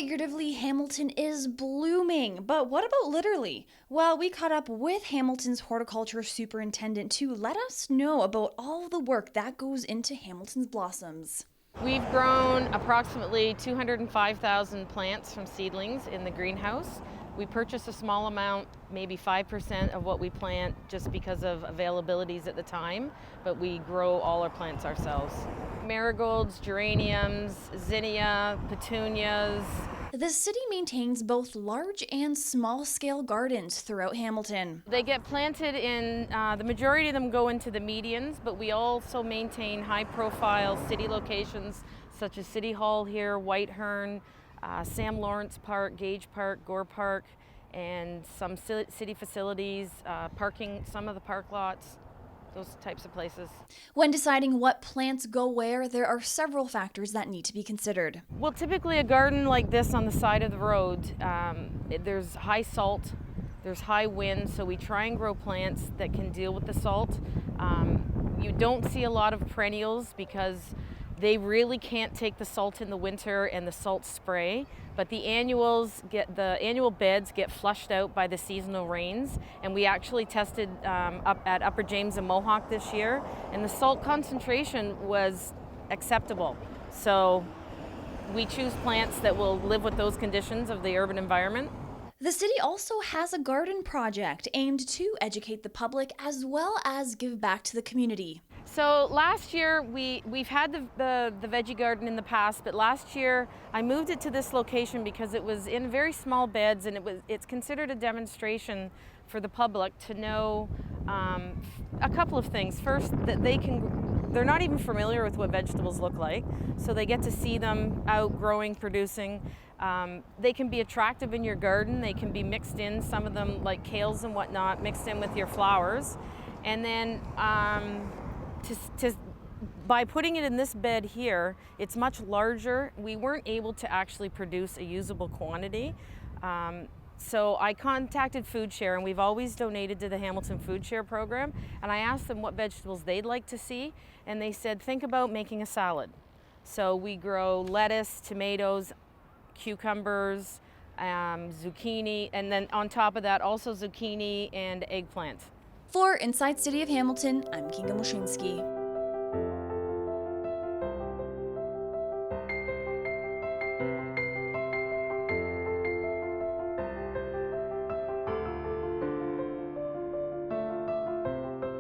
Figuratively, Hamilton is blooming, but what about literally? Well, we caught up with Hamilton's horticulture superintendent to let us know about all the work that goes into Hamilton's blossoms. We've grown approximately 205,000 plants from seedlings in the greenhouse. We purchase a small amount, maybe 5% of what we plant just because of availabilities at the time, but we grow all our plants ourselves. Marigolds, geraniums, zinnia, petunias. The city maintains both large and small-scale gardens throughout Hamilton. They get planted in, the majority of them go into the medians, but we also maintain high-profile city locations such as City Hall here, Whitehorn, Sam Lawrence Park, Gage Park, Gore Park, and some city facilities, parking, some of the park lots, those types of places. When deciding what plants go where, there are several factors that need to be considered. Well, typically a garden like this on the side of the road, there's high salt, there's high wind, so we try and grow plants that can deal with the salt. You don't see a lot of perennials because they really can't take the salt in the winter and the salt spray, but the annual beds get flushed out by the seasonal rains, and we actually tested up at Upper James and Mohawk this year, and the salt concentration was acceptable. So we choose plants that will live with those conditions of the urban environment. The city also has a garden project aimed to educate the public as well as give back to the community. So last year we've had the veggie garden in the past, but last year I moved it to this location because it was in very small beds, and it's considered a demonstration for the public to know a couple of things. First, that they're not even familiar with what vegetables look like, so they get to see them out growing, producing. They can be attractive in your garden. They can be mixed in, some of them like kales and whatnot, mixed in with your flowers. And then by putting it in this bed here, it's much larger. We weren't able to actually produce a usable quantity. So I contacted Food Share, and we've always donated to the Hamilton Food Share program, and I asked them what vegetables they'd like to see, and they said, think about making a salad. So we grow lettuce, tomatoes, cucumbers, zucchini, and then on top of that also zucchini and eggplant. For Inside City of Hamilton, I'm Kinga Mushinski.